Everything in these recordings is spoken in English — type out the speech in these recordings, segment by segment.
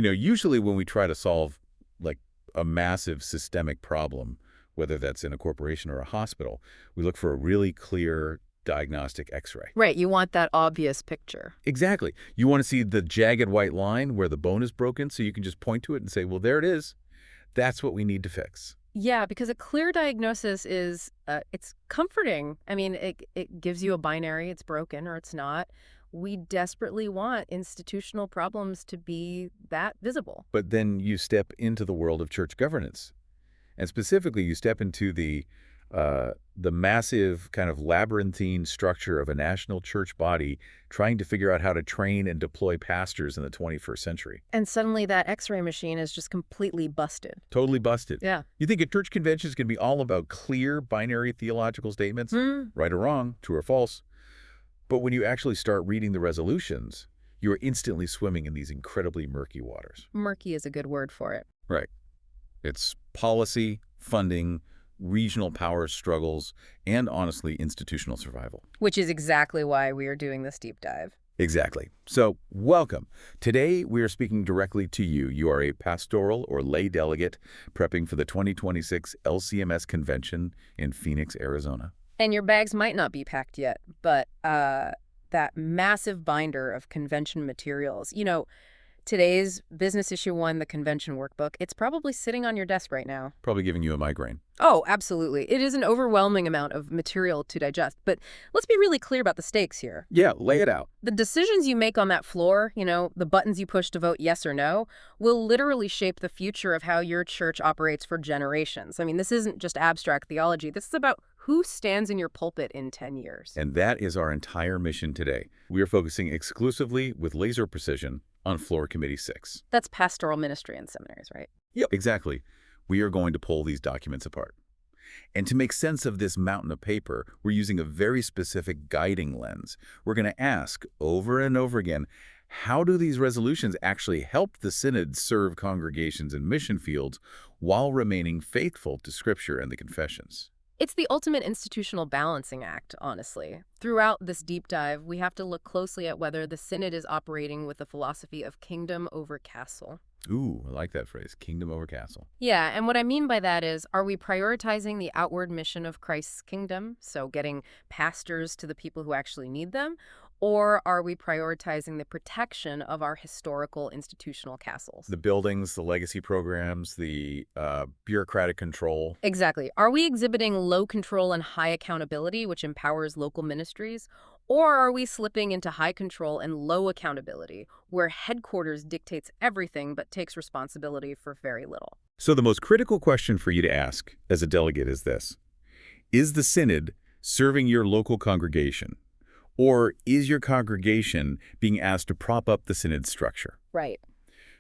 Usually when we try to solve like a massive systemic problem, whether that's in a corporation or a hospital, we look for a really clear diagnostic X-ray. Right, you want that obvious picture. Exactly. You want to see the jagged white line where the bone is broken so you can just point to it and say, well, there it is. That's what we need to fix. Yeah, because a clear diagnosis is, it's comforting. I mean, it gives you a binary, it's broken or it's not. We desperately want institutional problems to be that visible. But then you step into the world of church governance. And specifically, you step into the massive kind of labyrinthine structure of a national church body trying to figure out how to train and deploy pastors in the 21st century. And suddenly that X-ray machine is just completely busted. Totally busted. Yeah. You think a church convention is going to be all about clear binary theological statements, right or wrong, true or false? But when you actually start reading the resolutions, you are instantly swimming in these incredibly murky waters. Murky is a good word for it. Right. It's policy, funding, regional power struggles, and honestly, institutional survival. Which is exactly why we are doing this deep dive. Exactly. So, welcome. Today, we are speaking directly to you. You are a pastoral or lay delegate prepping for the 2026 LCMS Convention in Phoenix, Arizona. And your bags might not be packed yet, but that massive binder of convention materials, today's Business Issue 1, the Convention Workbook, it's probably sitting on your desk right now. Probably giving you a migraine. Oh, absolutely. It is an overwhelming amount of material to digest. But let's be really clear about the stakes here. Yeah, lay it out. The decisions you make on that floor, the buttons you push to vote yes or no, will literally shape the future of how your church operates for generations. I mean, this isn't just abstract theology. This is about who stands in your pulpit in 10 years. And that is our entire mission today. We are focusing exclusively with laser precision on Floor Committee 6. That's Pastoral Ministry and Seminaries, right? Yep. Exactly. We are going to pull these documents apart. And to make sense of this mountain of paper, we're using a very specific guiding lens. We're going to ask over and over again, how do these resolutions actually help the Synod serve congregations and mission fields while remaining faithful to Scripture and the confessions? It's the ultimate institutional balancing act, honestly. Throughout this deep dive, we have to look closely at whether the Synod is operating with a philosophy of kingdom over castle. Ooh, I like that phrase, kingdom over castle. Yeah, and what I mean by that is, are we prioritizing the outward mission of Christ's kingdom, so getting pastors to the people who actually need them, or are we prioritizing the protection of our historical institutional castles? The buildings, the legacy programs, the bureaucratic control. Exactly. Are we exhibiting low control and high accountability, which empowers local ministries? Or are we slipping into high control and low accountability, where headquarters dictates everything but takes responsibility for very little? So the most critical question for you to ask as a delegate is this. Is the Synod serving your local congregation? Or is your congregation being asked to prop up the Synod structure? Right.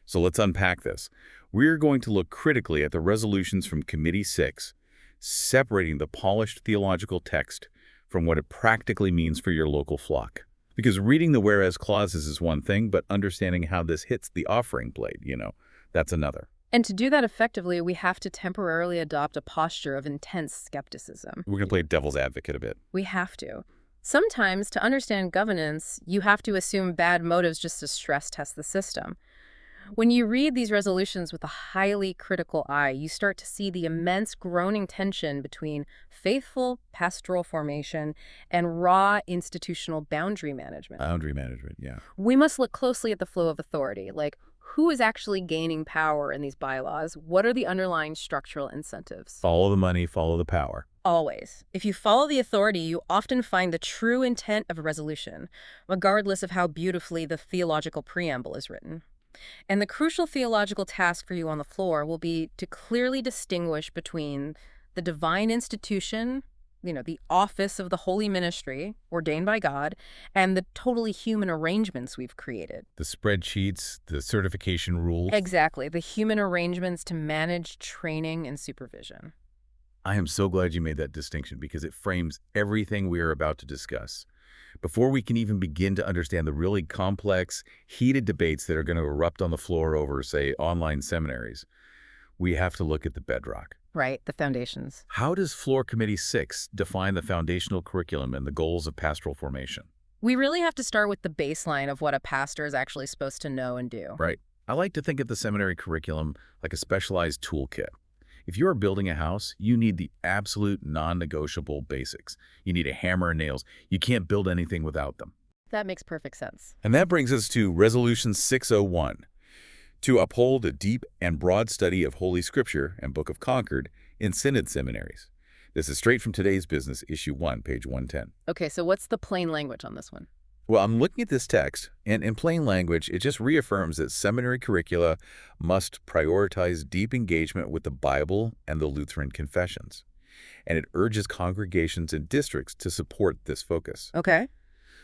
So let's unpack this. We're going to look critically at the resolutions from Committee 6, separating the polished theological text from what it practically means for your local flock. Because reading the whereas clauses is one thing, but understanding how this hits the offering plate, that's another. And to do that effectively, we have to temporarily adopt a posture of intense skepticism. We're going to play devil's advocate a bit. We have to. Sometimes, to understand governance, you have to assume bad motives just to stress test the system. When you read these resolutions with a highly critical eye, you start to see the immense groaning tension between faithful pastoral formation and raw institutional boundary management. Boundary management, yeah. We must look closely at the flow of authority, like who is actually gaining power in these bylaws? What are the underlying structural incentives? Follow the money, follow the power. Always. If you follow the authority, you often find the true intent of a resolution, regardless of how beautifully the theological preamble is written. And the crucial theological task for you on the floor will be to clearly distinguish between the divine institution, the office of the holy ministry ordained by God, and the totally human arrangements we've created. The spreadsheets, the certification rules. Exactly. The human arrangements to manage training and supervision. I am so glad you made that distinction because it frames everything we are about to discuss. Before we can even begin to understand the really complex, heated debates that are going to erupt on the floor over, say, online seminaries, we have to look at the bedrock. Right, the foundations. How does Floor Committee 6 define the foundational curriculum and the goals of pastoral formation? We really have to start with the baseline of what a pastor is actually supposed to know and do. Right. I like to think of the seminary curriculum like a specialized toolkit. If you are building a house, you need the absolute non-negotiable basics. You need a hammer and nails. You can't build anything without them. That makes perfect sense. And that brings us to Resolution 601, to uphold a deep and broad study of Holy Scripture and Book of Concord in Synod seminaries. This is straight from Today's Business, Issue 1, page 110. Okay, so what's the plain language on this one? Well, I'm looking at this text, and in plain language, it just reaffirms that seminary curricula must prioritize deep engagement with the Bible and the Lutheran confessions. And it urges congregations and districts to support this focus. Okay.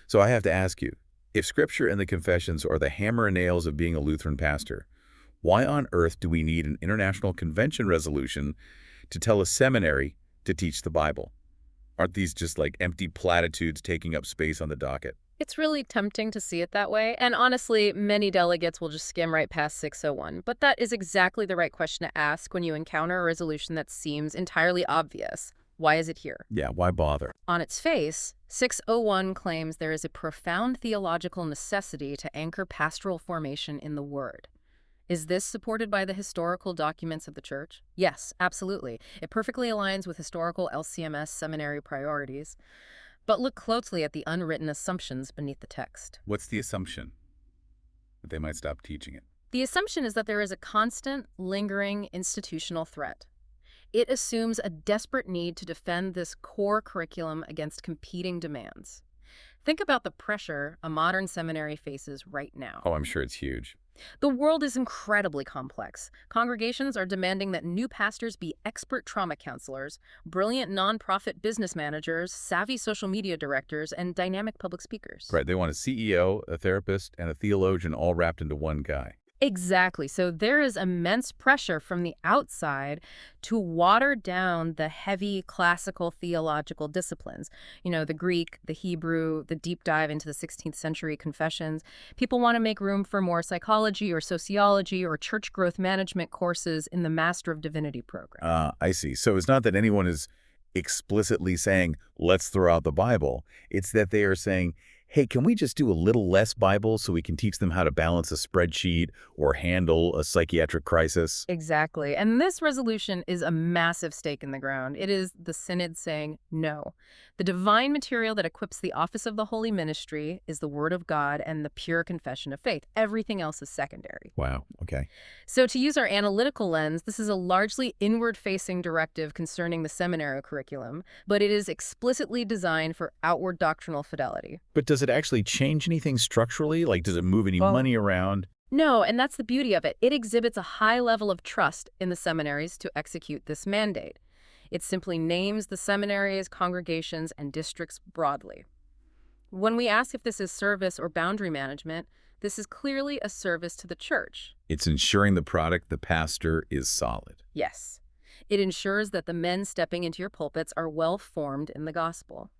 So I have to ask you, if Scripture and the confessions are the hammer and nails of being a Lutheran pastor, why on earth do we need an international convention resolution to tell a seminary to teach the Bible? Aren't these just like empty platitudes taking up space on the docket? It's really tempting to see it that way, and honestly, many delegates will just skim right past 601. But that is exactly the right question to ask when you encounter a resolution that seems entirely obvious. Why is it here? Yeah, why bother? On its face, 601 claims there is a profound theological necessity to anchor pastoral formation in the Word. Is this supported by the historical documents of the Church? Yes, absolutely. It perfectly aligns with historical LCMS seminary priorities. But look closely at the unwritten assumptions beneath the text. What's the assumption? That they might stop teaching it. The assumption is that there is a constant, lingering institutional threat. It assumes a desperate need to defend this core curriculum against competing demands. Think about the pressure a modern seminary faces right now. Oh, I'm sure it's huge. The world is incredibly complex. Congregations are demanding that new pastors be expert trauma counselors, brilliant nonprofit business managers, savvy social media directors, and dynamic public speakers. Right, they want a CEO, a therapist, and a theologian all wrapped into one guy. Exactly. So there is immense pressure from the outside to water down the heavy classical theological disciplines. You know, the Greek, the Hebrew, the deep dive into the 16th century confessions. People want to make room for more psychology or sociology or church growth management courses in the Master of Divinity program. I see. So it's not that anyone is explicitly saying, let's throw out the Bible. It's that they are saying, hey, can we just do a little less Bible so we can teach them how to balance a spreadsheet or handle a psychiatric crisis? Exactly. And this resolution is a massive stake in the ground. It is the Synod saying no. The divine material that equips the office of the holy ministry is the Word of God and the pure confession of faith. Everything else is secondary. Wow. Okay. So to use our analytical lens, this is a largely inward-facing directive concerning the seminary curriculum, but it is explicitly designed for outward doctrinal fidelity. But does it actually change anything structurally? Like, does it move any money around? No, and that's the beauty of it. It exhibits a high level of trust in the seminaries to execute this mandate. It simply names the seminaries, congregations, and districts broadly. When we ask if this is service or boundary management, this is clearly a service to the church. It's ensuring the product, the pastor, is solid. Yes. It ensures that the men stepping into your pulpits are well formed in the gospel.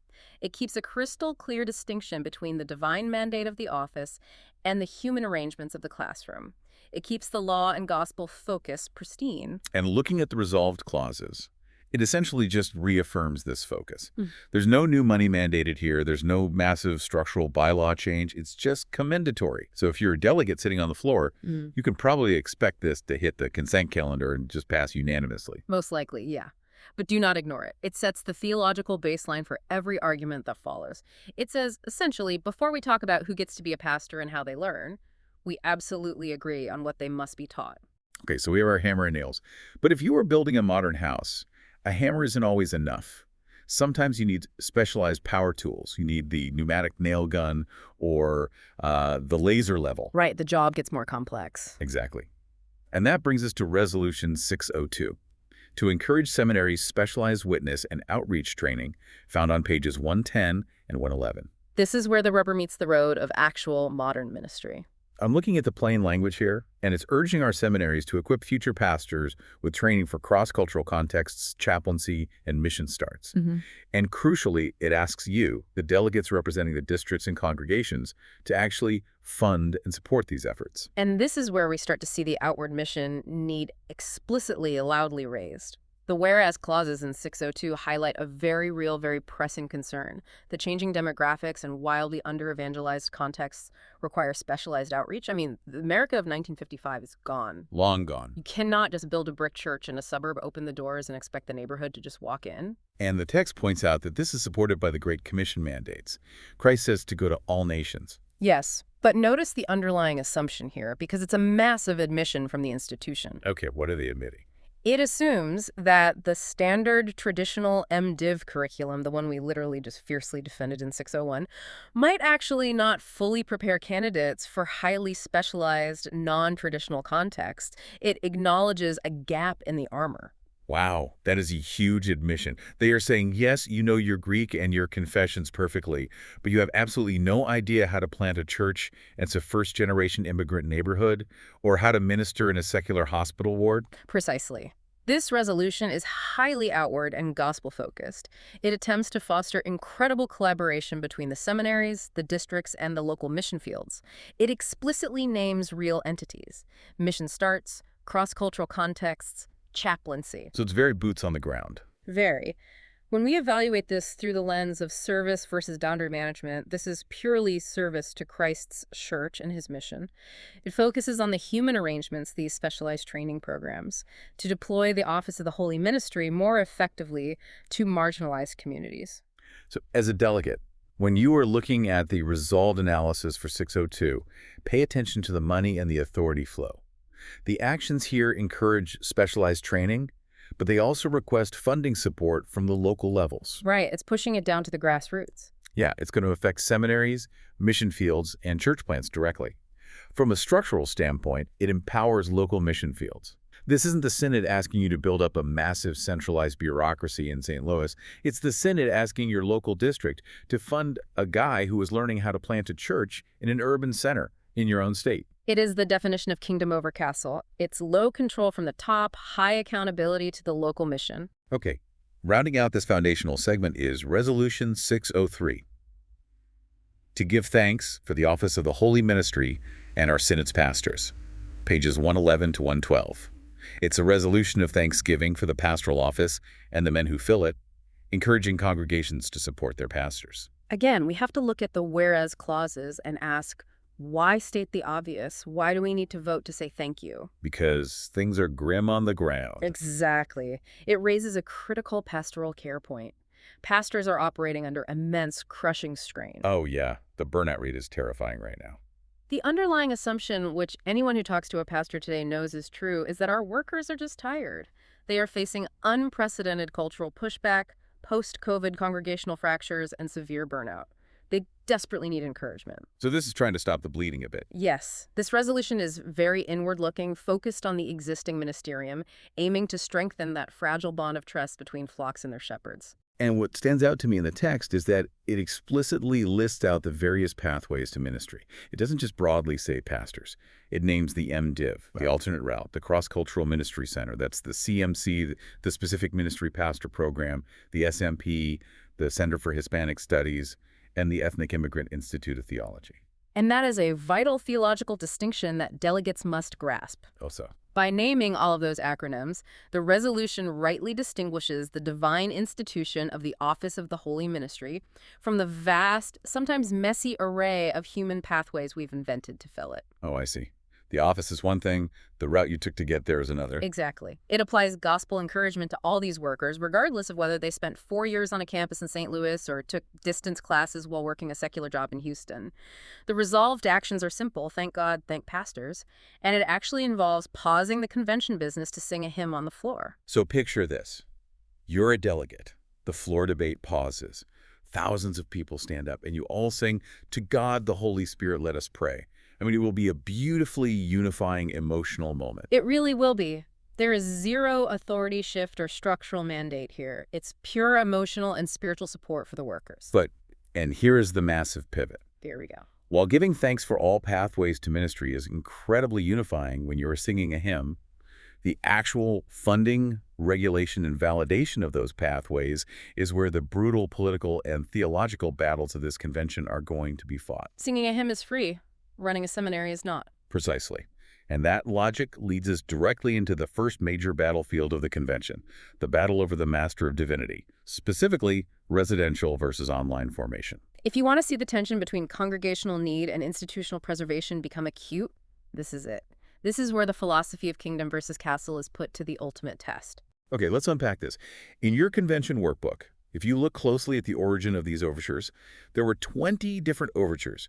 It keeps a crystal clear distinction between the divine mandate of the office and the human arrangements of the classroom. It keeps the law and gospel focus pristine. And looking at the resolved clauses, it essentially just reaffirms this focus. There's no new money mandated here. There's no massive structural bylaw change. It's just commendatory. So if you're a delegate sitting on the floor, you can probably expect this to hit the consent calendar and just pass unanimously. Most likely, yeah. But do not ignore it. It sets the theological baseline for every argument that follows. It says, essentially, before we talk about who gets to be a pastor and how they learn, we absolutely agree on what they must be taught. Okay, so we have our hammer and nails. But if you were building a modern house, a hammer isn't always enough. Sometimes you need specialized power tools. You need the pneumatic nail gun or the laser level. Right, the job gets more complex. Exactly. And that brings us to Resolution 602. To encourage seminaries' specialized witness and outreach training, found on pages 110 and 111. This is where the rubber meets the road of actual modern ministry. I'm looking at the plain language here, and it's urging our seminaries to equip future pastors with training for cross-cultural contexts, chaplaincy, and mission starts. And crucially, it asks you, the delegates representing the districts and congregations, to actually fund and support these efforts. And this is where we start to see the outward mission need explicitly loudly raised. The whereas clauses in 602 highlight a very real, very pressing concern. The changing demographics and wildly under-evangelized contexts require specialized outreach. I mean, the America of 1955 is gone. Long gone. You cannot just build a brick church in a suburb, open the doors, and expect the neighborhood to just walk in. And the text points out that this is supported by the Great Commission mandates. Christ says to go to all nations. Yes, but notice the underlying assumption here, because it's a massive admission from the institution. Okay, what are they admitting? It assumes that the standard traditional MDiv curriculum, the one we literally just fiercely defended in 601, might actually not fully prepare candidates for highly specialized, non-traditional contexts. It acknowledges a gap in the armor. Wow, that is a huge admission. They are saying, yes, you know your Greek and your confessions perfectly, but you have absolutely no idea how to plant a church in a first-generation immigrant neighborhood or how to minister in a secular hospital ward. Precisely. This resolution is highly outward and gospel-focused. It attempts to foster incredible collaboration between the seminaries, the districts, and the local mission fields. It explicitly names real entities: mission starts, cross-cultural contexts, chaplaincy. So it's very boots on the ground. Very. When we evaluate this through the lens of service versus boundary management, this is purely service to Christ's church and his mission. It focuses on the human arrangements, these specialized training programs, to deploy the office of the Holy Ministry more effectively to marginalized communities. So as a delegate, when you are looking at the resolved analysis for 602, pay attention to the money and the authority flow. The actions here encourage specialized training, but they also request funding support from the local levels. Right, it's pushing it down to the grassroots. Yeah, it's going to affect seminaries, mission fields, and church plants directly. From a structural standpoint, it empowers local mission fields. This isn't the Synod asking you to build up a massive centralized bureaucracy in St. Louis. It's the Synod asking your local district to fund a guy who is learning how to plant a church in an urban center in your own state. It is the definition of kingdom over castle. It's low control from the top, high accountability to the local mission. Okay, rounding out this foundational segment is Resolution 603. To give thanks for the office of the Holy Ministry and our Synod's pastors. Pages 111 to 112. It's a resolution of thanksgiving for the pastoral office and the men who fill it, encouraging congregations to support their pastors. Again, we have to look at the whereas clauses and ask, why state the obvious? Why do we need to vote to say thank you? Because things are grim on the ground. Exactly. It raises a critical pastoral care point. Pastors are operating under immense, crushing strain. Oh yeah, the burnout rate is terrifying right now. The underlying assumption, which anyone who talks to a pastor today knows is true, is that our workers are just tired. They are facing unprecedented cultural pushback, post-COVID congregational fractures, and severe burnout. They desperately need encouragement. So this is trying to stop the bleeding a bit. Yes. This resolution is very inward-looking, focused on the existing ministerium, aiming to strengthen that fragile bond of trust between flocks and their shepherds. And what stands out to me in the text is that it explicitly lists out the various pathways to ministry. It doesn't just broadly say pastors. It names the MDiv, the alternate route, the cross-cultural ministry center. That's the CMC, the specific ministry pastor program, the SMP, the Center for Hispanic Studies, and the Ethnic Immigrant Institute of Theology. And that is a vital theological distinction that delegates must grasp. Oh, so. By naming all of those acronyms, the resolution rightly distinguishes the divine institution of the office of the Holy Ministry from the vast, sometimes messy array of human pathways we've invented to fill it. Oh, I see. The office is one thing, the route you took to get there is another. Exactly. It applies gospel encouragement to all these workers, regardless of whether they spent 4 years on a campus in St. Louis or took distance classes while working a secular job in Houston. The resolved actions are simple, thank God, thank pastors, and it actually involves pausing the convention business to sing a hymn on the floor. So picture this. You're a delegate. The floor debate pauses. Thousands of people stand up, and you all sing, "To God the Holy Spirit let us pray." I mean, it will be a beautifully unifying emotional moment. It really will be. There is zero authority shift or structural mandate here. It's pure emotional and spiritual support for the workers. And here is the massive pivot. There we go. While giving thanks for all pathways to ministry is incredibly unifying when you are singing a hymn, the actual funding, regulation, and validation of those pathways is where the brutal political and theological battles of this convention are going to be fought. Singing a hymn is free. Running a seminary is not. Precisely. And that logic leads us directly into the first major battlefield of the convention, the battle over the Master of Divinity, specifically residential versus online formation. If you want to see the tension between congregational need and institutional preservation become acute, this is it. This is where the philosophy of kingdom versus castle is put to the ultimate test. Okay, let's unpack this. In your convention workbook, if you look closely at the origin of these overtures, there were 20 different overtures,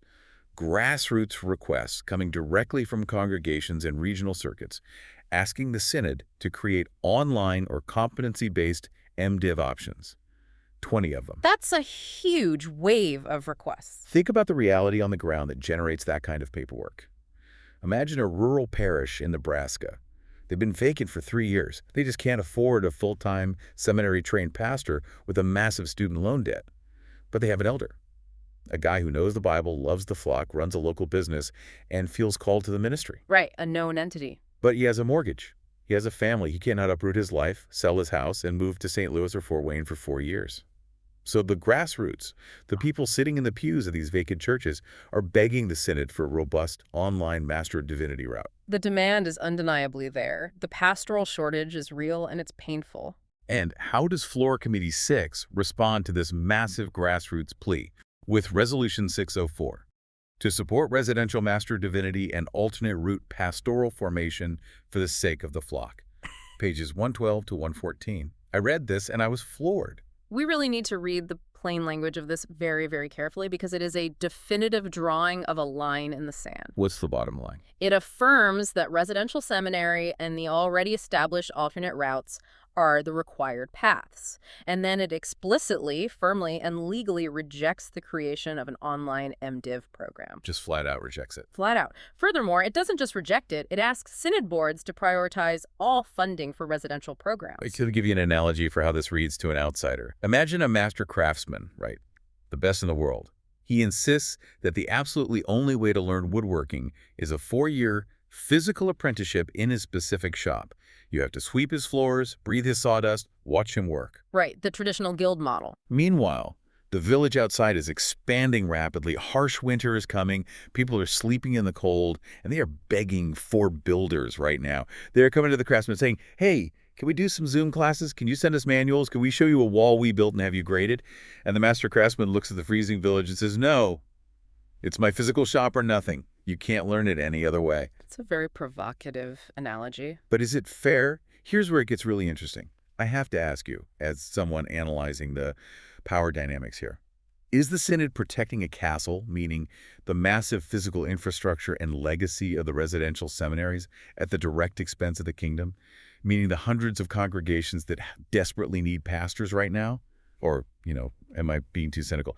grassroots requests coming directly from congregations and regional circuits, asking the Synod to create online or competency-based MDiv options. 20 of them. That's a huge wave of requests. Think about the reality on the ground that generates that kind of paperwork. Imagine a rural parish in Nebraska. They've been vacant for 3 years. They just can't afford a full-time seminary-trained pastor with a massive student loan debt. But they have an elder, a guy who knows the Bible, loves the flock, runs a local business, and feels called to the ministry. Right, a known entity. But he has a mortgage. He has a family. He cannot uproot his life, sell his house, and move to St. Louis or Fort Wayne for 4 years. So the grassroots, the people sitting in the pews of these vacant churches, are begging the Synod for a robust online Master of Divinity route. The demand is undeniably there. The pastoral shortage is real and it's painful. And how does Floor Committee 6 respond to this massive grassroots plea? With Resolution 604, to support residential Master of Divinity and alternate route pastoral formation for the sake of the flock. Pages 112 to 114. I read this and I was floored. We really need to read the plain language of this very, very carefully because it is a definitive drawing of a line in the sand. What's the bottom line? It affirms that residential seminary and the already established alternate routes are the required paths. And then it explicitly, firmly, and legally rejects the creation of an online MDiv program. Just flat out rejects it. Flat out. Furthermore, it doesn't just reject it, it asks Synod boards to prioritize all funding for residential programs. I could give you an analogy for how this reads to an outsider. Imagine a master craftsman, right? The best in the world. He insists that the absolutely only way to learn woodworking is a 4-year physical apprenticeship in his specific shop. You have to sweep his floors, breathe his sawdust, watch him work. Right, the traditional guild model. Meanwhile, the village outside is expanding rapidly. Harsh winter is coming. People are sleeping in the cold, and they are begging for builders right now. They're coming to the craftsman saying, hey, can we do some Zoom classes? Can you send us manuals? Can we show you a wall we built and have you graded? And the master craftsman looks at the freezing village and says, no, it's my physical shop or nothing. You can't learn it any other way. It's a very provocative analogy. But is it fair? Here's where it gets really interesting. I have to ask you, as someone analyzing the power dynamics here, is the Synod protecting a castle, meaning the massive physical infrastructure and legacy of the residential seminaries, at the direct expense of the kingdom, meaning the hundreds of congregations that desperately need pastors right now? Or, am I being too cynical?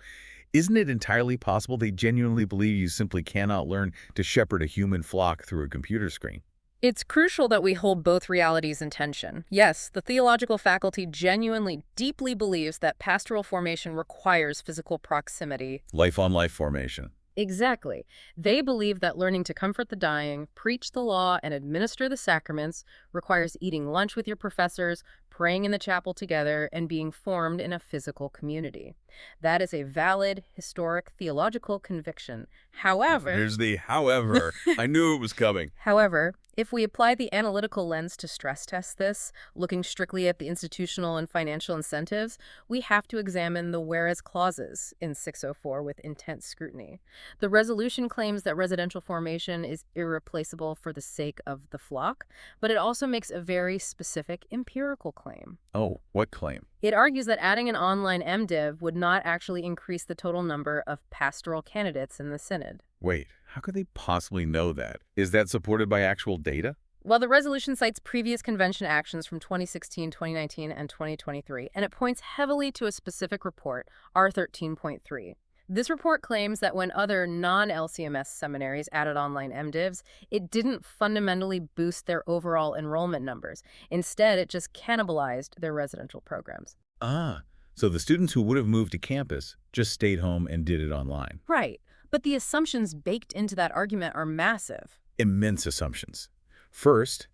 Isn't it entirely possible they genuinely believe you simply cannot learn to shepherd a human flock through a computer screen? It's crucial that we hold both realities in tension. Yes, the theological faculty genuinely, deeply believes that pastoral formation requires physical proximity. Life-on-life formation. Exactly. They believe that learning to comfort the dying, preach the law, and administer the sacraments requires eating lunch with your professors, praying in the chapel together, and being formed in a physical community. That is a valid, historic, theological conviction. However... Here's the however. I knew it was coming. However, if we apply the analytical lens to stress test this, looking strictly at the institutional and financial incentives, we have to examine the whereas clauses in 604 with intense scrutiny. The resolution claims that residential formation is irreplaceable for the sake of the flock, but it also makes a very specific empirical claim. Oh, what claim? It argues that adding an online MDiv would not actually increase the total number of pastoral candidates in the Synod. Wait, how could they possibly know that? Is that supported by actual data? Well, the resolution cites previous convention actions from 2016, 2019, and 2023, and it points heavily to a specific report, R13.3. This report claims that when other non-LCMS seminaries added online MDivs, it didn't fundamentally boost their overall enrollment numbers. Instead, it just cannibalized their residential programs. Ah, so the students who would have moved to campus just stayed home and did it online. Right. But the assumptions baked into that argument are massive. Immense assumptions. First,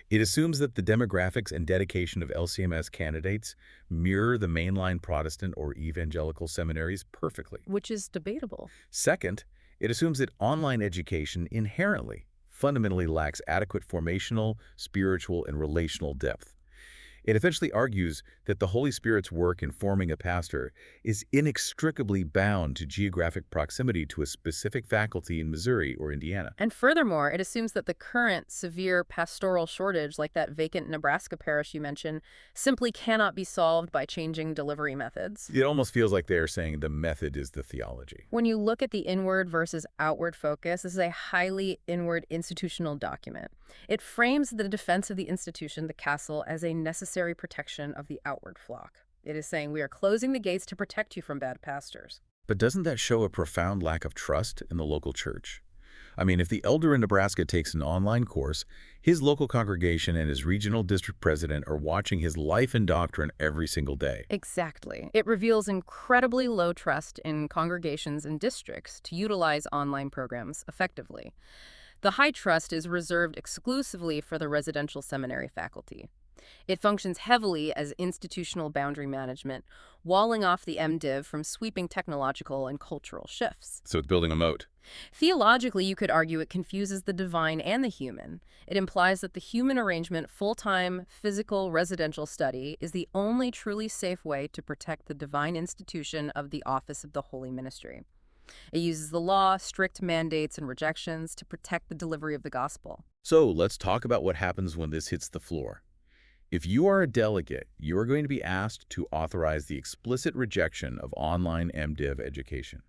it assumes that the demographics and dedication of LCMS candidates mirror the mainline Protestant or evangelical seminaries perfectly. Which is debatable. Second, it assumes that online education inherently, fundamentally lacks adequate formational, spiritual, and relational depth. It eventually argues that the Holy Spirit's work in forming a pastor is inextricably bound to geographic proximity to a specific faculty in Missouri or Indiana. And furthermore, it assumes that the current severe pastoral shortage, like that vacant Nebraska parish you mentioned, simply cannot be solved by changing delivery methods. It almost feels like they are saying the method is the theology. When you look at the inward versus outward focus, this is a highly inward institutional document. It frames the defense of the institution, the castle, as a necessary protection of the outward flock. It is saying we are closing the gates to protect you from bad pastors. But doesn't that show a profound lack of trust in the local church? I mean, if the elder in Nebraska takes an online course, his local congregation and his regional district president are watching his life and doctrine every single day. Exactly. It reveals incredibly low trust in congregations and districts to utilize online programs effectively. The high trust is reserved exclusively for the residential seminary faculty. It functions heavily as institutional boundary management, walling off the MDiv from sweeping technological and cultural shifts. So it's building a moat. Theologically, you could argue it confuses the divine and the human. It implies that the human arrangement, full-time, physical, residential study, is the only truly safe way to protect the divine institution of the office of the holy ministry. It uses the law, strict mandates, and rejections to protect the delivery of the gospel. So let's talk about what happens when this hits the floor. If you are a delegate, you are going to be asked to authorize the explicit rejection of online MDiv education.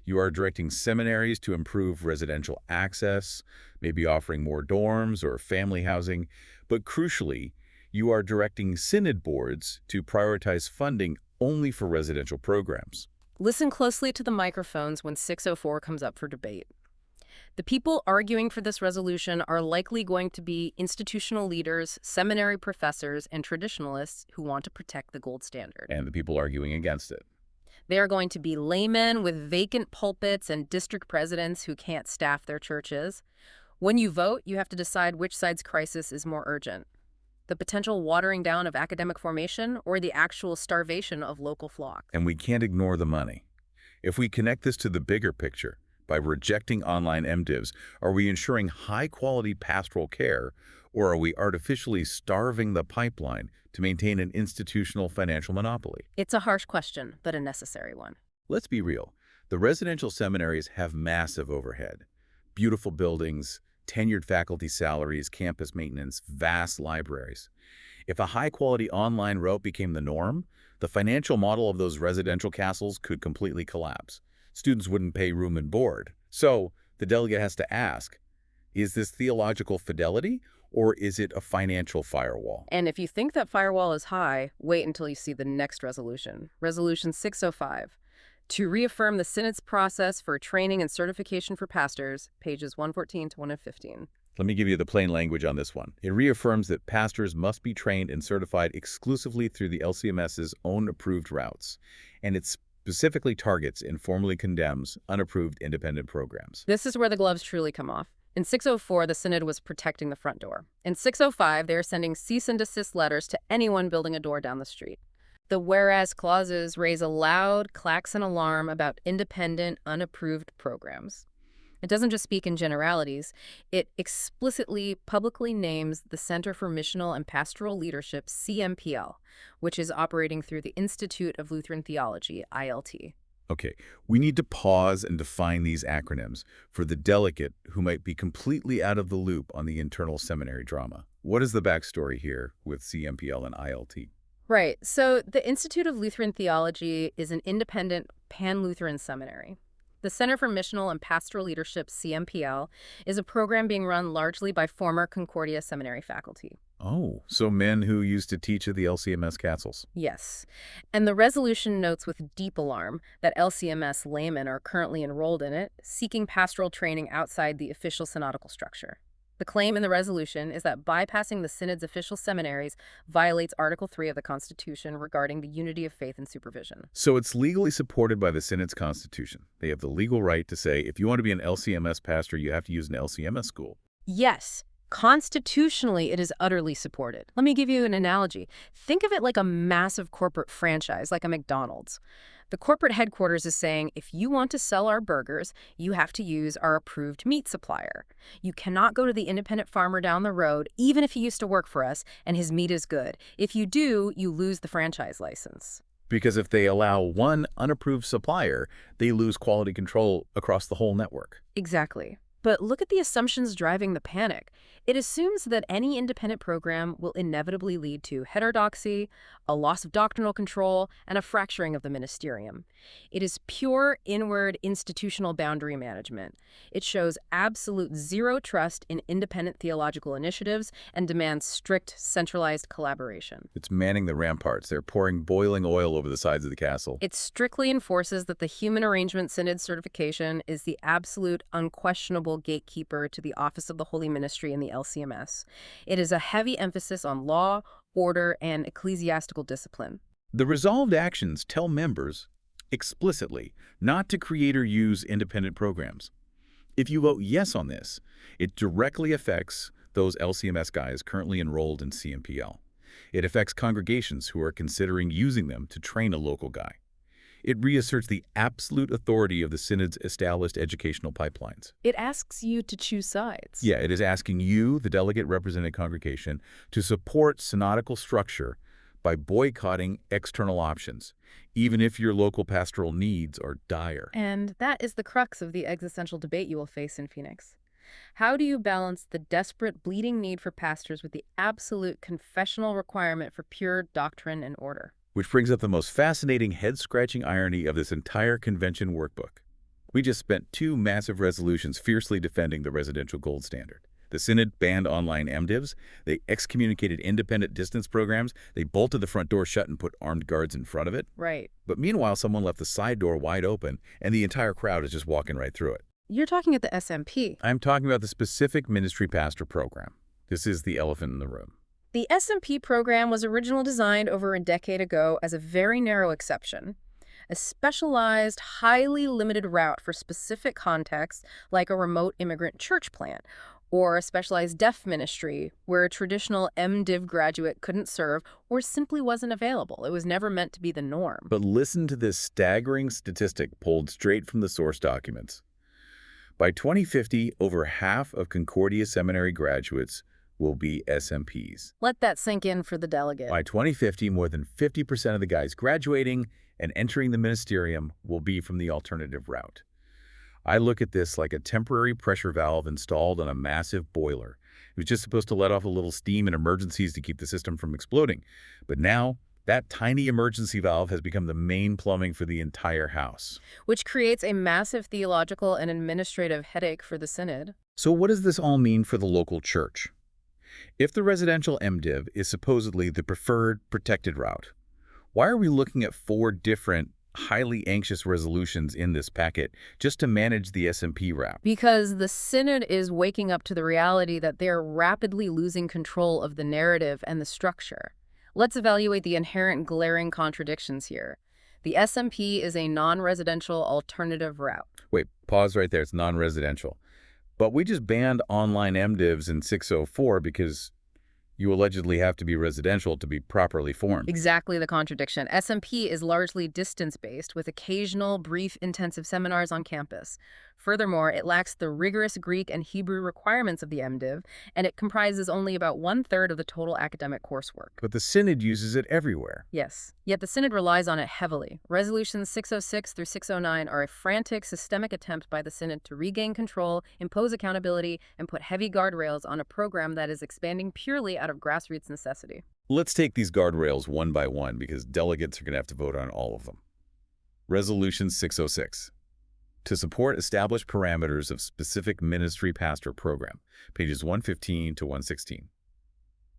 You are directing seminaries to improve residential access, maybe offering more dorms or family housing, but crucially, you are directing synod boards to prioritize funding only for residential programs. Listen closely to the microphones when 604 comes up for debate. The people arguing for this resolution are likely going to be institutional leaders, seminary professors, and traditionalists who want to protect the gold standard. And the people arguing against it. They are going to be laymen with vacant pulpits and district presidents who can't staff their churches. When you vote, you have to decide which side's crisis is more urgent: the potential watering down of academic formation or the actual starvation of local flock. And we can't ignore the money. If we connect this to the bigger picture, by rejecting online MDivs, are we ensuring high-quality pastoral care, or are we artificially starving the pipeline to maintain an institutional financial monopoly? It's a harsh question, but a necessary one. Let's be real. The residential seminaries have massive overhead. Beautiful buildings, tenured faculty salaries, campus maintenance, vast libraries. If a high-quality online route became the norm, the financial model of those residential castles could completely collapse. Students wouldn't pay room and board. So the delegate has to ask, is this theological fidelity or is it a financial firewall? And if you think that firewall is high, wait until you see the next resolution. Resolution 605, to reaffirm the Synod's process for training and certification for pastors, pages 114 to 115. Let me give you the plain language on this one. It reaffirms that pastors must be trained and certified exclusively through the LCMS's own approved routes, and it specifically targets and formally condemns unapproved independent programs. This is where the gloves truly come off. In 604, the Synod was protecting the front door. In 605, they are sending cease and desist letters to anyone building a door down the street. The whereas clauses raise a loud klaxon alarm about independent, unapproved programs. It doesn't just speak in generalities. It explicitly, publicly names the Center for Missional and Pastoral Leadership, CMPL, which is operating through the Institute of Lutheran Theology, ILT. Okay, we need to pause and define these acronyms for the delegate who might be completely out of the loop on the internal seminary drama. What is the backstory here with CMPL and ILT? Right. So the Institute of Lutheran Theology is an independent pan-Lutheran seminary. The Center for Missional and Pastoral Leadership, CMPL, is a program being run largely by former Concordia Seminary faculty. Oh, so men who used to teach at the LCMS castles. Yes. And the resolution notes with deep alarm that LCMS laymen are currently enrolled in it, seeking pastoral training outside the official synodical structure. The claim in the resolution is that bypassing the Synod's official seminaries violates Article 3 of the Constitution regarding the unity of faith and supervision. So it's legally supported by the Synod's Constitution. They have the legal right to say, if you want to be an LCMS pastor, you have to use an LCMS school. Yes. Constitutionally, it is utterly supported. Let me give you an analogy. Think of it like a massive corporate franchise, like a McDonald's. The corporate headquarters is saying, if you want to sell our burgers, you have to use our approved meat supplier. You cannot go to the independent farmer down the road, even if he used to work for us, and his meat is good. If you do, you lose the franchise license. Because if they allow one unapproved supplier, they lose quality control across the whole network. Exactly. But look at the assumptions driving the panic. It assumes that any independent program will inevitably lead to heterodoxy, a loss of doctrinal control, and a fracturing of the ministerium. It is pure inward institutional boundary management. It shows absolute zero trust in independent theological initiatives and demands strict centralized collaboration. It's manning the ramparts. They're pouring boiling oil over the sides of the castle. It strictly enforces that the Human Arrangement Synod certification is the absolute, unquestionable gatekeeper to the office of the Holy Ministry in the LCMS. It is a heavy emphasis on law, order, and ecclesiastical discipline. The resolved actions tell members explicitly not to create or use independent programs. If you vote yes on this, it directly affects those LCMS guys currently enrolled in CMPL. It affects congregations who are considering using them to train a local guy. It reasserts the absolute authority of the Synod's established educational pipelines. It asks you to choose sides. Yeah, it is asking you, the delegate-represented congregation, to support synodical structure by boycotting external options, even if your local pastoral needs are dire. And that is the crux of the existential debate you will face in Phoenix. How do you balance the desperate, bleeding need for pastors with the absolute confessional requirement for pure doctrine and order? Which brings up the most fascinating head-scratching irony of this entire Convention Workbook. We just spent 2 massive resolutions fiercely defending the residential gold standard. The Synod banned online MDivs, they excommunicated independent distance programs, they bolted the front door shut and put armed guards in front of it. Right. But meanwhile, someone left the side door wide open, and the entire crowd is just walking right through it. You're talking at the SMP. I'm talking about the specific ministry pastor program. This is the elephant in the room. The SMP program was originally designed over a decade ago as a very narrow exception, a specialized, highly limited route for specific contexts like a remote immigrant church plant, or a specialized deaf ministry where a traditional MDiv graduate couldn't serve or simply wasn't available. It was never meant to be the norm. But listen to this staggering statistic pulled straight from the source documents. By 2050, over half of Concordia Seminary graduates will be SMPs. Let that sink in for the delegate. By 2050, more than 50% of the guys graduating and entering the ministerium will be from the alternative route. I look at this like a temporary pressure valve installed on a massive boiler. It was just supposed to let off a little steam in emergencies to keep the system from exploding. But now, that tiny emergency valve has become the main plumbing for the entire house. Which creates a massive theological and administrative headache for the Synod. So what does this all mean for the local church? If the residential MDiv is supposedly the preferred protected route, why are we looking at 4 different highly anxious resolutions in this packet just to manage the SMP route? Because the Synod is waking up to the reality that they are rapidly losing control of the narrative and the structure. Let's evaluate the inherent glaring contradictions here. The SMP is a non-residential alternative route. Wait, pause right there. It's non-residential. But we just banned online MDivs in 604 because you allegedly have to be residential to be properly formed. Exactly the contradiction. SMP is largely distance-based with occasional, brief, intensive seminars on campus. Furthermore, it lacks the rigorous Greek and Hebrew requirements of the MDiv, and it comprises only about 1/3 of the total academic coursework. But the Synod uses it everywhere. Yes, yet the Synod relies on it heavily. Resolutions 606 through 609 are a frantic, systemic attempt by the Synod to regain control, impose accountability, and put heavy guardrails on a program that is expanding purely out of grassroots necessity. Let's take these guardrails one by one because delegates are going to have to vote on all of them. Resolution 606. To support established parameters of specific ministry pastor program, pages 115 to 116.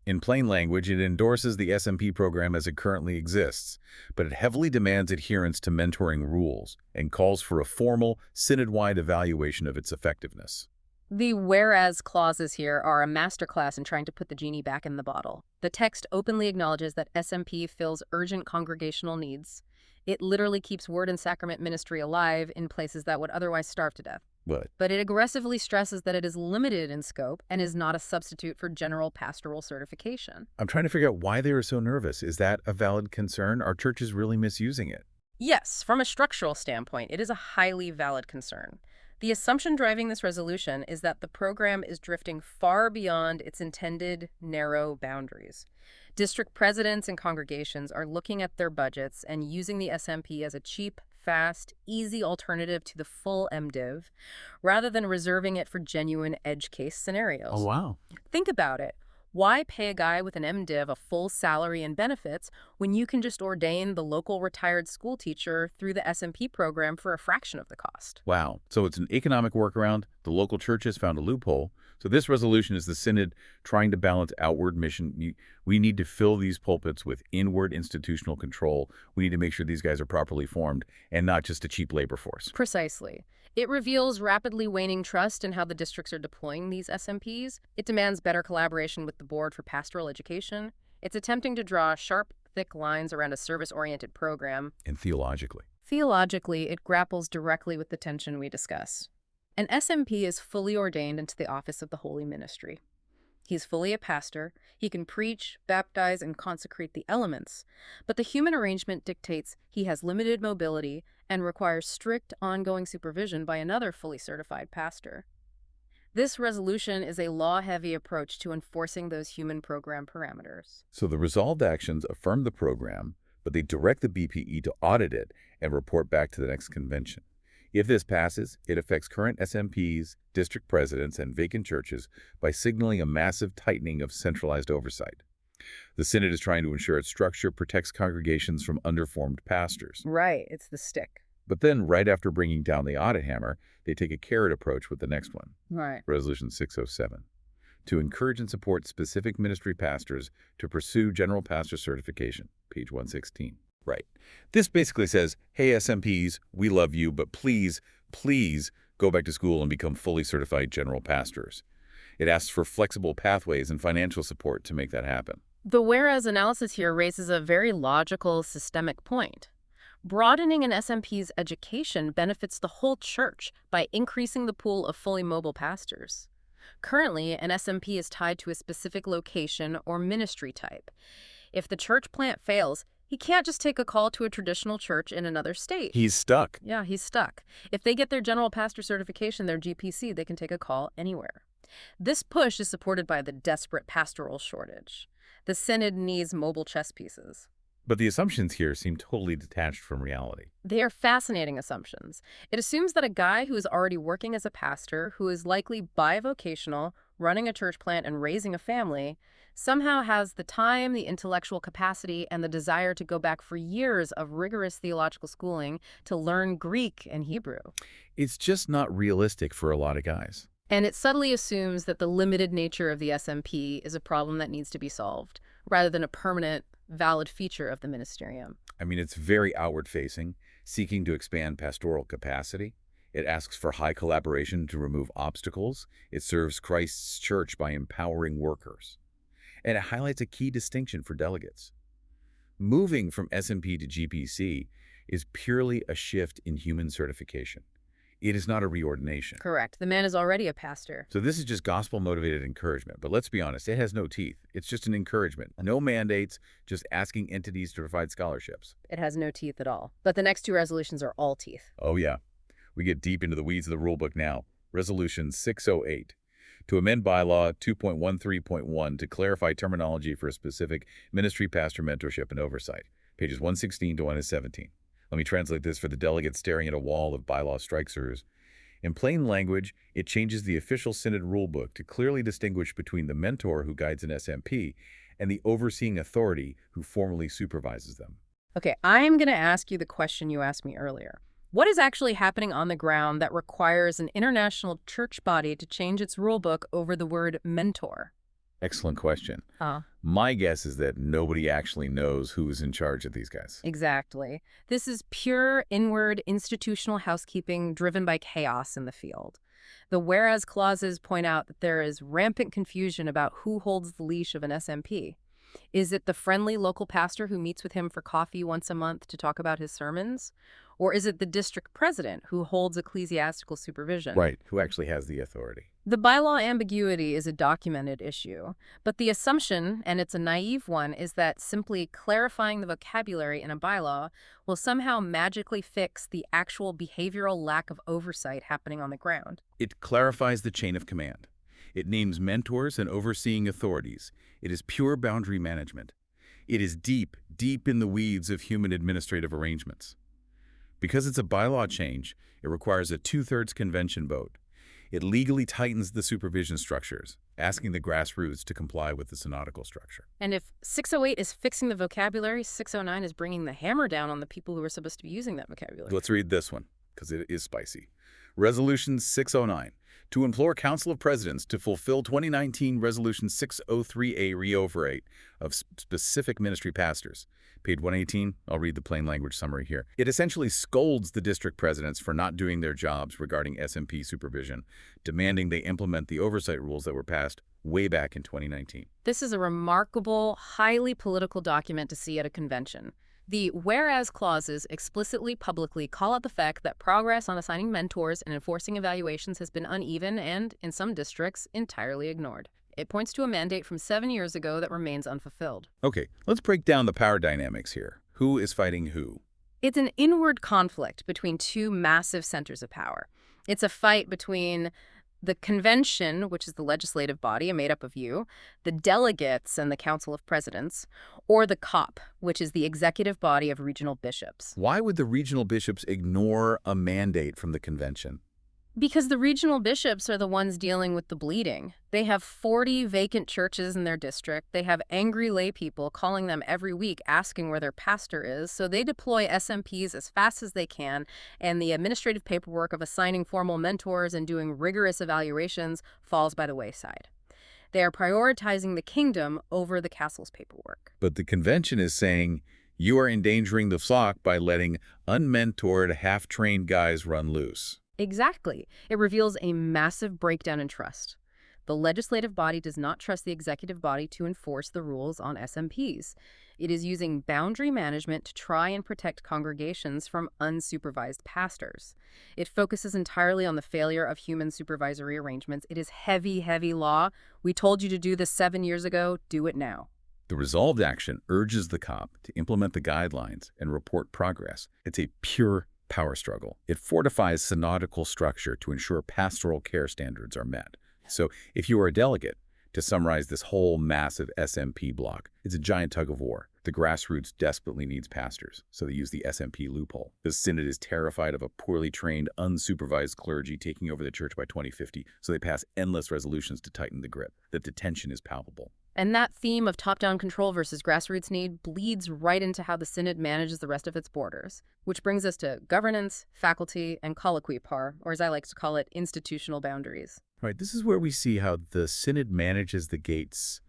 In plain language, it endorses the SMP program as it currently exists, but it heavily demands adherence to mentoring rules and calls for a formal, synod-wide evaluation of its effectiveness. The whereas clauses here are a masterclass in trying to put the genie back in the bottle. The text openly acknowledges that SMP fills urgent congregational needs. It literally keeps word and sacrament ministry alive in places that would otherwise starve to death. What? But it aggressively stresses that it is limited in scope and is not a substitute for general pastoral certification. I'm trying to figure out why they are so nervous. Is that a valid concern? Are churches really misusing it? Yes, from a structural standpoint, it is a highly valid concern. The assumption driving this resolution is that the program is drifting far beyond its intended narrow boundaries. District presidents and congregations are looking at their budgets and using the SMP as a cheap, fast, easy alternative to the full MDiv, rather than reserving it for genuine edge case scenarios. Oh, wow. Think about it. Why pay a guy with an MDiv a full salary and benefits when you can just ordain the local retired school teacher through the SMP program for a fraction of the cost? Wow. So it's an economic workaround. The local churches found a loophole. So this resolution is the Synod trying to balance outward mission. We need to fill these pulpits with inward institutional control. We need to make sure these guys are properly formed and not just a cheap labor force. Precisely. It reveals rapidly waning trust in how the districts are deploying these SMPs. It demands better collaboration with the Board for Pastoral Education. It's attempting to draw sharp, thick lines around a service-oriented program. And theologically. Theologically, it grapples directly with the tension we discuss. An SMP is fully ordained into the office of the holy ministry. He's fully a pastor. He can preach, baptize, and consecrate the elements. But the human arrangement dictates he has limited mobility and requires strict, ongoing supervision by another fully certified pastor. This resolution is a law-heavy approach to enforcing those human program parameters. So the resolved actions affirm the program, but they direct the BPE to audit it and report back to the next convention. If this passes, it affects current SMPs, district presidents, and vacant churches by signaling a massive tightening of centralized oversight. The Synod is trying to ensure its structure protects congregations from underformed pastors. Right, it's the stick. But then, right after bringing down the audit hammer, they take a carrot approach with the next one. Right. Resolution 607. To encourage and support specific ministry pastors to pursue general pastor certification, page 116. Right. This basically says, hey, SMPs, we love you, but please, please go back to school and become fully certified general pastors. It asks for flexible pathways and financial support to make that happen. The whereas analysis here raises a very logical, systemic point. Broadening an SMP's education benefits the whole church by increasing the pool of fully mobile pastors. Currently, an SMP is tied to a specific location or ministry type. If the church plant fails, he can't just take a call to a traditional church in another state. He's stuck. Yeah, he's stuck. If they get their general pastor certification, their GPC, they can take a call anywhere. This push is supported by the desperate pastoral shortage. The Synod needs mobile chess pieces. But the assumptions here seem totally detached from reality. They are fascinating assumptions. It assumes that a guy who is already working as a pastor, who is likely bivocational, running a church plant and raising a family, somehow has the time, the intellectual capacity, and the desire to go back for years of rigorous theological schooling to learn Greek and Hebrew. It's just not realistic for a lot of guys. And it subtly assumes that the limited nature of the SMP is a problem that needs to be solved, rather than a permanent, valid feature of the ministerium. I mean, it's very outward-facing, seeking to expand pastoral capacity. It asks for high collaboration to remove obstacles. It serves Christ's church by empowering workers. And it highlights a key distinction for delegates. Moving from SMP to GPC is purely a shift in human certification. It is not a reordination. Correct. The man is already a pastor. So this is just gospel-motivated encouragement. But let's be honest, it has no teeth. It's just an encouragement. No mandates, just asking entities to provide scholarships. It has no teeth at all. But the next two resolutions are all teeth. Oh, yeah. We get deep into the weeds of the rulebook now. Resolution 608. To amend bylaw 2.13.1 to clarify terminology for a specific ministry pastor mentorship and oversight. Pages 116 to 117. Let me translate this for the delegates staring at a wall of bylaw strike-throughs. In plain language, it changes the official Synod rulebook to clearly distinguish between the mentor who guides an SMP and the overseeing authority who formally supervises them. Okay, I'm going to ask you the question you asked me earlier. What is actually happening on the ground that requires an international church body to change its rulebook over the word mentor? Excellent question. My guess is that nobody actually knows who is in charge of these guys. Exactly. This is pure inward institutional housekeeping driven by chaos in the field. The whereas clauses point out that there is rampant confusion about who holds the leash of an SMP. Is it the friendly local pastor who meets with him for coffee once a month to talk about his sermons? Or is it the district president who holds ecclesiastical supervision? Right, who actually has the authority. The bylaw ambiguity is a documented issue, but the assumption, and it's a naive one, is that simply clarifying the vocabulary in a bylaw will somehow magically fix the actual behavioral lack of oversight happening on the ground. It clarifies the chain of command. It names mentors and overseeing authorities. It is pure boundary management. It is deep, deep in the weeds of human administrative arrangements. Because it's a bylaw change, it requires a 2/3 convention vote. It legally tightens the supervision structures, asking the grassroots to comply with the synodical structure. And if 608 is fixing the vocabulary, 609 is bringing the hammer down on the people who are supposed to be using that vocabulary. Let's read this one, because it is spicy. Resolution 609, to implore Council of Presidents to fulfill 2019 Resolution 603A reoverate of specific ministry pastors. Page 118, I'll read the plain language summary here. It essentially scolds the district presidents for not doing their jobs regarding SMP supervision, demanding they implement the oversight rules that were passed way back in 2019. This is a remarkable, highly political document to see at a convention. The whereas clauses explicitly publicly call out the fact that progress on assigning mentors and enforcing evaluations has been uneven and, in some districts, entirely ignored. It points to a mandate from 7 years ago that remains unfulfilled. Okay, let's break down the power dynamics here. Who is fighting who? It's an inward conflict between two massive centers of power. It's a fight between the convention, which is the legislative body made up of you, the delegates and the Council of Presidents, or the COP, which is the executive body of regional bishops. Why would the regional bishops ignore a mandate from the convention? Because the regional bishops are the ones dealing with the bleeding. They have 40 vacant churches in their district. They have angry lay people calling them every week asking where their pastor is, so they deploy SMPs as fast as they can, and the administrative paperwork of assigning formal mentors and doing rigorous evaluations falls by the wayside. They are prioritizing the kingdom over the castle's paperwork. But the convention is saying you are endangering the flock by letting unmentored, half-trained guys run loose. Exactly. It reveals a massive breakdown in trust. The legislative body does not trust the executive body to enforce the rules on SMPs. It is using boundary management to try and protect congregations from unsupervised pastors. It focuses entirely on the failure of human supervisory arrangements. It is heavy, heavy law. We told you to do this 7 years ago. Do it now. The resolved action urges the COP to implement the guidelines and report progress. It's a pure power struggle. It fortifies synodical structure to ensure pastoral care standards are met. So if you are a delegate, to summarize this whole massive SMP block, it's a giant tug of war. The grassroots desperately needs pastors, so they use the SMP loophole. The Synod is terrified of a poorly trained, unsupervised clergy taking over the church by 2050, so they pass endless resolutions to tighten the grip. The tension is palpable. And that theme of top-down control versus grassroots need bleeds right into how the Synod manages the rest of its borders, which brings us to governance, faculty, and colloquy par, or as I like to call it, institutional boundaries. Right, this is where we see how the Synod manages the gates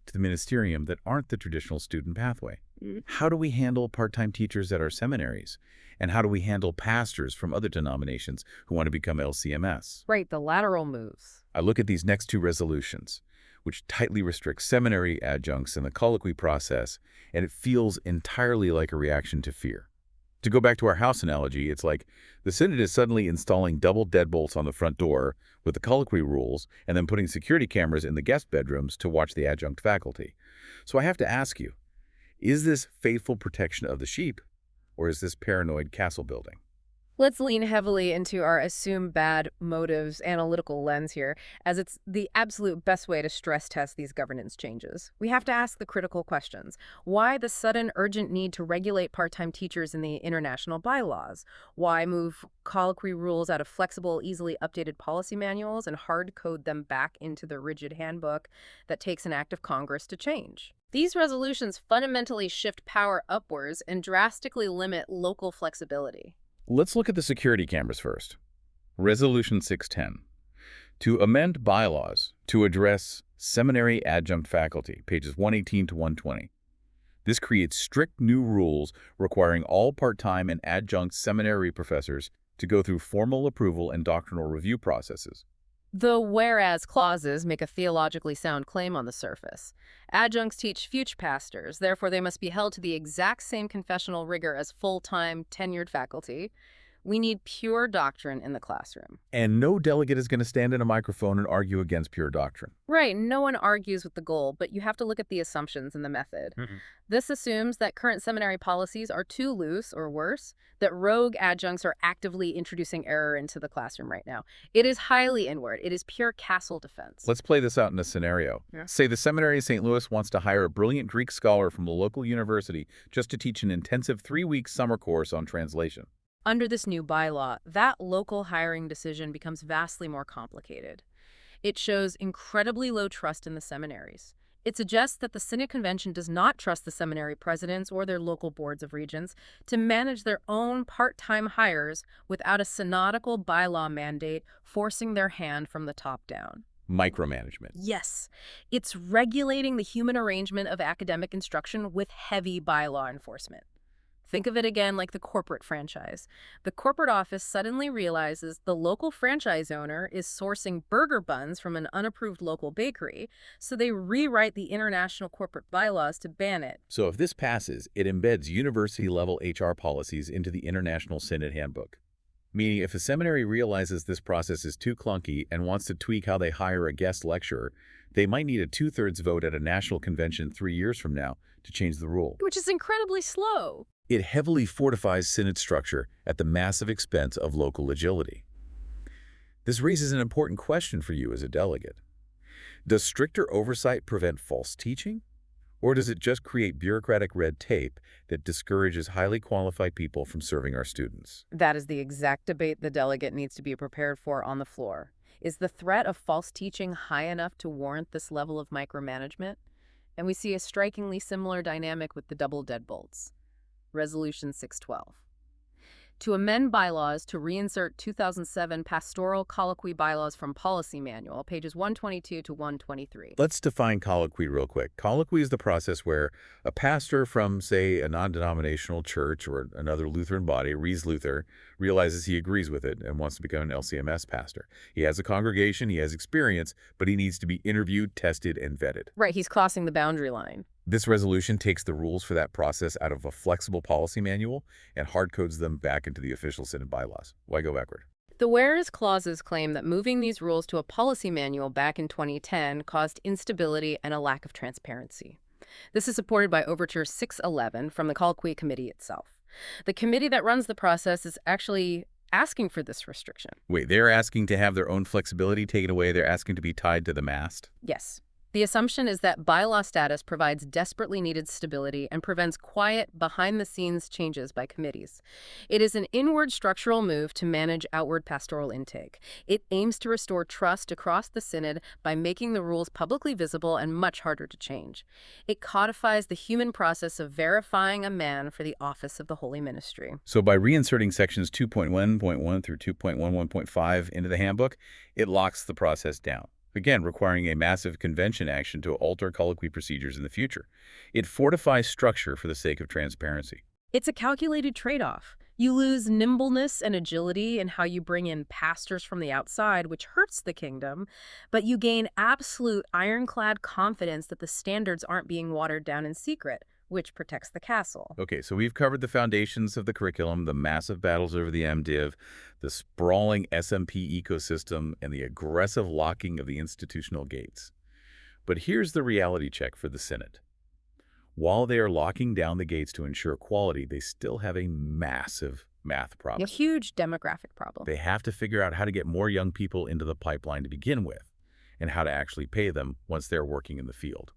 to the ministerium that aren't the traditional student pathway. How do we handle part-time teachers at our seminaries? And how do we handle pastors from other denominations who want to become LCMS? Right, the lateral moves. I look at these next two resolutions, which tightly restrict seminary adjuncts in the colloquy process, and it feels entirely like a reaction to fear. To go back to our house analogy, it's like the Synod is suddenly installing double deadbolts on the front door with the colloquy rules and then putting security cameras in the guest bedrooms to watch the adjunct faculty. So I have to ask you, is this faithful protection of the sheep, or is this paranoid castle building? Let's lean heavily into our assume bad motives analytical lens here, as it's the absolute best way to stress test these governance changes. We have to ask the critical questions. Why the sudden urgent need to regulate part-time teachers in the international bylaws? Why move colloquy rules out of flexible, easily updated policy manuals and hard code them back into the rigid handbook that takes an act of Congress to change? These resolutions fundamentally shift power upwards and drastically limit local flexibility. Let's look at the security cameras first. Resolution 610. To amend bylaws to address seminary adjunct faculty, pages 118 to 120. This creates strict new rules requiring all part-time and adjunct seminary professors to go through formal approval and doctrinal review processes. The whereas clauses make a theologically sound claim on the surface. Adjuncts teach future pastors, therefore they must be held to the exact same confessional rigor as full-time, tenured faculty. We need pure doctrine in the classroom. And no delegate is going to stand in a microphone and argue against pure doctrine. Right, no one argues with the goal, but you have to look at the assumptions in the method. This assumes that current seminary policies are too loose, or worse, that rogue adjuncts are actively introducing error into the classroom right now. It is highly inward. It is pure castle defense. Let's play this out in a scenario. Say the Seminary of St. Louis wants to hire a brilliant Greek scholar from the local university just to teach an intensive 3-week summer course on translation. Under this new bylaw, that local hiring decision becomes vastly more complicated. It shows incredibly low trust in the seminaries. It suggests that the Synod Convention does not trust the seminary presidents or their local boards of regents to manage their own part-time hires without a synodical bylaw mandate forcing their hand from the top down. Micromanagement. Yes, it's regulating the human arrangement of academic instruction with heavy bylaw enforcement. Think of it again like the corporate franchise. The corporate office suddenly realizes the local franchise owner is sourcing burger buns from an unapproved local bakery, so they rewrite the international corporate bylaws to ban it. So if this passes, it embeds university-level HR policies into the International Synod Handbook. Meaning if a seminary realizes this process is too clunky and wants to tweak how they hire a guest lecturer, they might need a 2/3 vote at a national convention 3 years from now to change the rule. Which is incredibly slow. It heavily fortifies synod structure at the massive expense of local agility. This raises an important question for you as a delegate. Does stricter oversight prevent false teaching? Or does it just create bureaucratic red tape that discourages highly qualified people from serving our students? That is the exact debate the delegate needs to be prepared for on the floor. Is the threat of false teaching high enough to warrant this level of micromanagement? And we see a strikingly similar dynamic with the double deadbolts. Resolution 612. To amend bylaws to reinsert 2007 Pastoral Colloquy Bylaws from Policy Manual, pages 122 to 123. Let's define colloquy real quick. Colloquy is the process where a pastor from, say, a non-denominational church or another Lutheran body, reads Luther, realizes he agrees with it, and wants to become an LCMS pastor. He has a congregation, he has experience, but he needs to be interviewed, tested, and vetted. Right, he's crossing the boundary line. This resolution takes the rules for that process out of a flexible policy manual and hard-codes them back into the official Synod bylaws. Why go backward? The whereas clauses claim that moving these rules to a policy manual back in 2010 caused instability and a lack of transparency. This is supported by Overture 611 from the Colloquy Committee itself. The committee that runs the process is actually asking for this restriction. Wait, they're asking to have their own flexibility taken away? They're asking to be tied to the mast? Yes. The assumption is that bylaw status provides desperately needed stability and prevents quiet, behind-the-scenes changes by committees. It is an inward structural move to manage outward pastoral intake. It aims to restore trust across the synod by making the rules publicly visible and much harder to change. It codifies the human process of verifying a man for the office of the holy ministry. So by reinserting sections 2.1.1 through 2.11.5 into the handbook, it locks the process down. Again, requiring a massive convention action to alter colloquy procedures in the future. It fortifies structure for the sake of transparency. It's a calculated trade-off. You lose nimbleness and agility in how you bring in pastors from the outside, which hurts the kingdom, but you gain absolute ironclad confidence that the standards aren't being watered down in secret, which protects the castle. Okay, so we've covered the foundations of the curriculum, the massive battles over the MDiv, the sprawling SMP ecosystem, and the aggressive locking of the institutional gates. But here's the reality check for the Synod. While they are locking down the gates to ensure quality, they still have a massive math problem. A huge demographic problem. They have to figure out how to get more young people into the pipeline to begin with, and how to actually pay them once they're working in the field.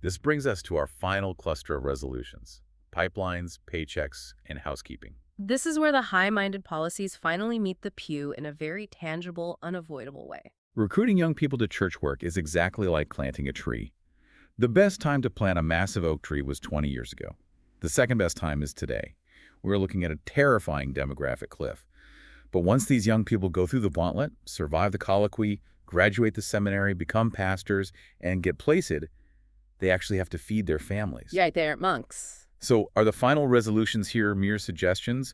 This brings us to our final cluster of resolutions: pipelines, paychecks, and housekeeping. This is where the high-minded policies finally meet the pew in a very tangible, unavoidable way. Recruiting young people to church work is exactly like planting a tree. The best time to plant a massive oak tree was 20 years ago. The second best time is today. We're looking at a terrifying demographic cliff. But once these young people go through the gauntlet, survive the colloquy, graduate the seminary, become pastors, and get placed, they actually have to feed their families. Yeah, they're monks. So are the final resolutions here mere suggestions,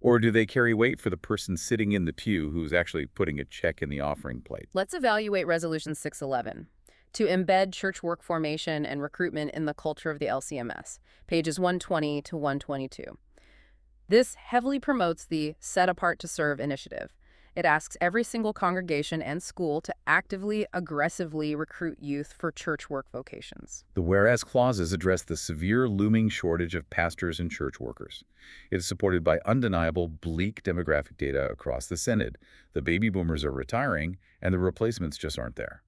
Or do they carry weight for the person sitting in the pew who's actually putting a check in the offering plate? Let's evaluate Resolution 611 to embed church work formation and recruitment in the culture of the LCMS, pages 120 to 122. This heavily promotes the Set Apart to Serve initiative. It asks every single congregation and school to actively, aggressively recruit youth for church work vocations. The whereas clauses address the severe looming shortage of pastors and church workers. It is supported by undeniable, bleak demographic data across the Synod. The baby boomers are retiring, and the replacements just aren't there.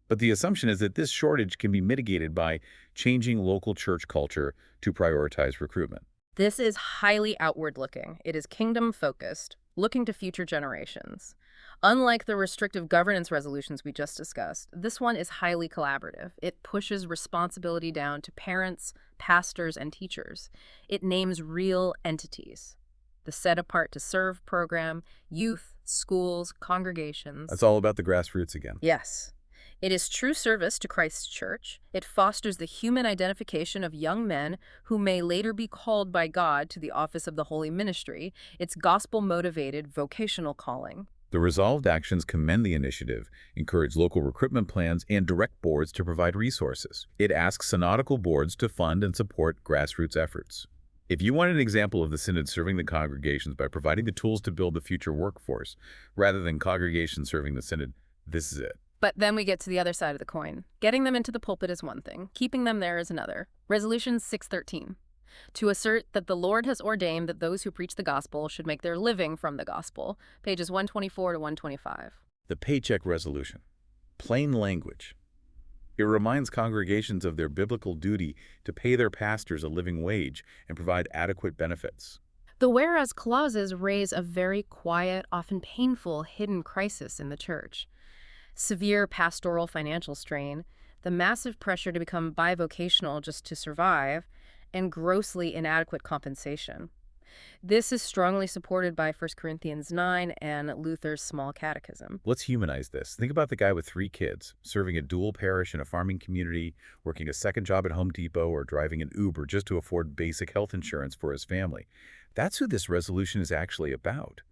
But the assumption is that this shortage can be mitigated by changing local church culture to prioritize recruitment. This is highly outward-looking. It is kingdom-focused, looking to future generations. Unlike the restrictive governance resolutions we just discussed, this one is highly collaborative. It pushes responsibility down to parents, pastors, and teachers. It names real entities. The Set Apart to Serve program, youth, schools, congregations. That's all about the grassroots again. Yes. It is true service to Christ's church. It fosters the human identification of young men who may later be called by God to the office of the holy ministry. It's gospel-motivated vocational calling. The resolved actions commend the initiative, encourage local recruitment plans, and direct boards to provide resources. It asks synodical boards to fund and support grassroots efforts. If you want an example of the Synod serving the congregations by providing the tools to build the future workforce, rather than congregations serving the Synod, this is it. But then we get to the other side of the coin. Getting them into the pulpit is one thing. Keeping them there is another. Resolution 613. To assert that the Lord has ordained that those who preach the gospel should make their living from the gospel. Pages 124 to 125. The Paycheck Resolution. Plain language. It reminds congregations of their biblical duty to pay their pastors a living wage and provide adequate benefits. The whereas clauses raise a very quiet, often painful, hidden crisis in the church. Severe pastoral financial strain, the massive pressure to become bivocational just to survive, and grossly inadequate compensation. This is strongly supported by 1 Corinthians 9 and Luther's Small Catechism. Let's humanize this. Think about the guy with 3 kids, serving a dual parish in a farming community, working a second job at Home Depot, or driving an Uber just to afford basic health insurance for his family. That's who this resolution is actually about.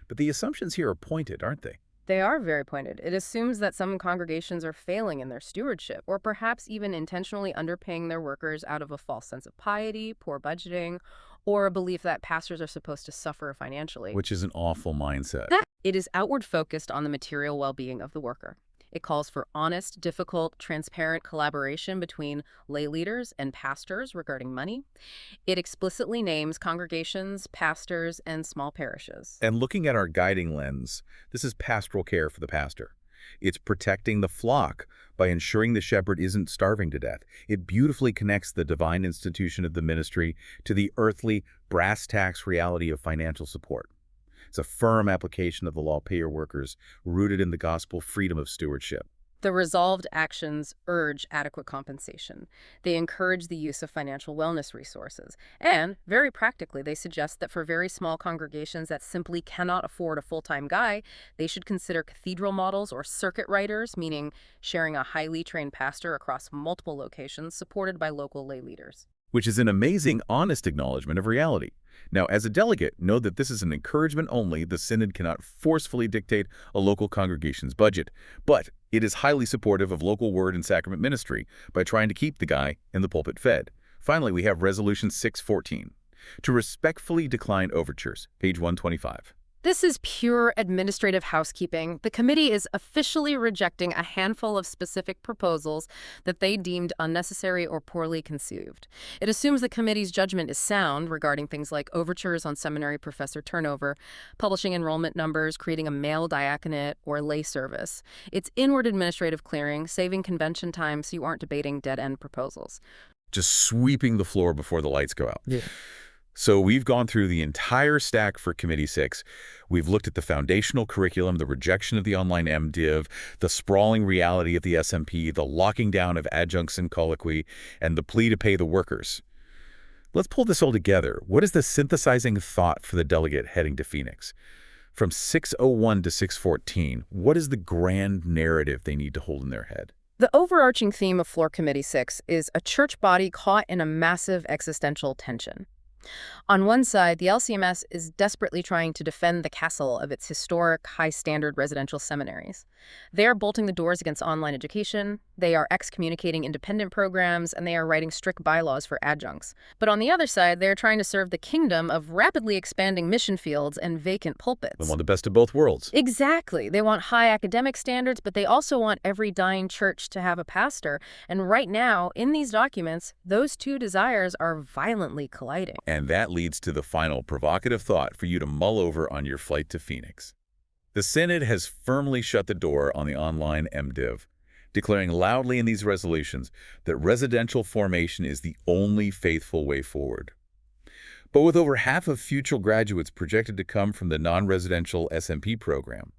But the assumptions here are pointed, aren't they? They are very pointed. It assumes that some congregations are failing in their stewardship, or perhaps even intentionally underpaying their workers out of a false sense of piety, poor budgeting, or a belief that pastors are supposed to suffer financially. Which is an awful mindset. It is outward focused on the material well-being of the worker. It calls for honest, difficult, transparent collaboration between lay leaders and pastors regarding money. It explicitly names congregations, pastors, and small parishes. And looking at our guiding lens, this is pastoral care for the pastor. It's protecting the flock by ensuring the shepherd isn't starving to death. It beautifully connects the divine institution of the ministry to the earthly, brass tacks reality of financial support. It's a firm application of the law, pay your workers, rooted in the gospel freedom of stewardship. The resolved actions urge adequate compensation. They encourage the use of financial wellness resources. And, very practically, they suggest that for very small congregations that simply cannot afford a full-time guy, they should consider cathedral models or circuit riders, meaning sharing a highly trained pastor across multiple locations supported by local lay leaders. Which is an amazing, honest acknowledgement of reality. Now, as a delegate, know that this is an encouragement only. The Synod cannot forcefully dictate a local congregation's budget, but it is highly supportive of local word and sacrament ministry by trying to keep the guy in the pulpit fed. Finally, we have Resolution 614, to respectfully decline overtures, page 125. This is pure administrative housekeeping. The committee is officially rejecting a handful of specific proposals that they deemed unnecessary or poorly conceived. It assumes the committee's judgment is sound regarding things like overtures on seminary professor turnover, publishing enrollment numbers, creating a male diaconate, or lay service. It's inward administrative clearing, saving convention time so you aren't debating dead-end proposals. Just sweeping the floor before the lights go out. Yeah. So we've gone through the entire stack for Committee 6. We've looked at the foundational curriculum, the rejection of the online MDiv, the sprawling reality of the SMP, the locking down of adjuncts and colloquy, and the plea to pay the workers. Let's pull this all together. What is the synthesizing thought for the delegate heading to Phoenix? From 601 to 614, what is the grand narrative they need to hold in their head? The overarching theme of Floor Committee 6 is a church body caught in a massive existential tension. On one side, the LCMS is desperately trying to defend the castle of its historic, high-standard residential seminaries. They are bolting the doors against online education, they are excommunicating independent programs, and they are writing strict bylaws for adjuncts. But on the other side, they are trying to serve the kingdom of rapidly expanding mission fields and vacant pulpits. They want the best of both worlds. Exactly. They want high academic standards, but they also want every dying church to have a pastor. And right now, in these documents, those two desires are violently colliding. And that leads to the final provocative thought for you to mull over on your flight to Phoenix. The Synod has firmly shut the door on the online MDiv, declaring loudly in these resolutions that residential formation is the only faithful way forward. But with over half of future graduates projected to come from the non-residential SMP program,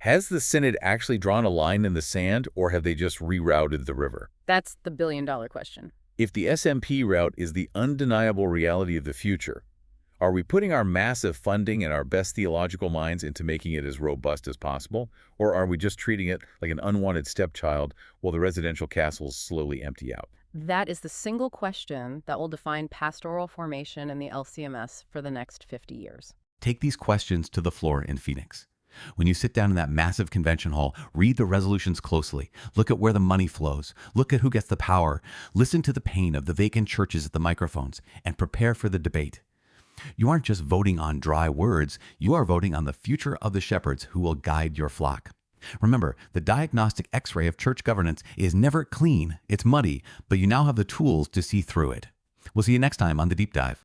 has the Synod actually drawn a line in the sand, or have they just rerouted the river? That's the billion-dollar question. If the SMP route is the undeniable reality of the future, are we putting our massive funding and our best theological minds into making it as robust as possible, or are we just treating it like an unwanted stepchild while the residential castles slowly empty out? That is the single question that will define pastoral formation in the LCMS for the next 50 years. Take these questions to the floor in Phoenix. When you sit down in that massive convention hall, read the resolutions closely. Look at where the money flows. Look at who gets the power. Listen to the pain of the vacant churches at the microphones, and prepare for the debate. You aren't just voting on dry words, you are voting on the future of the shepherds who will guide your flock. Remember, the diagnostic X-ray of church governance is never clean, it's muddy, but you now have the tools to see through it. We'll see you next time on The Deep Dive.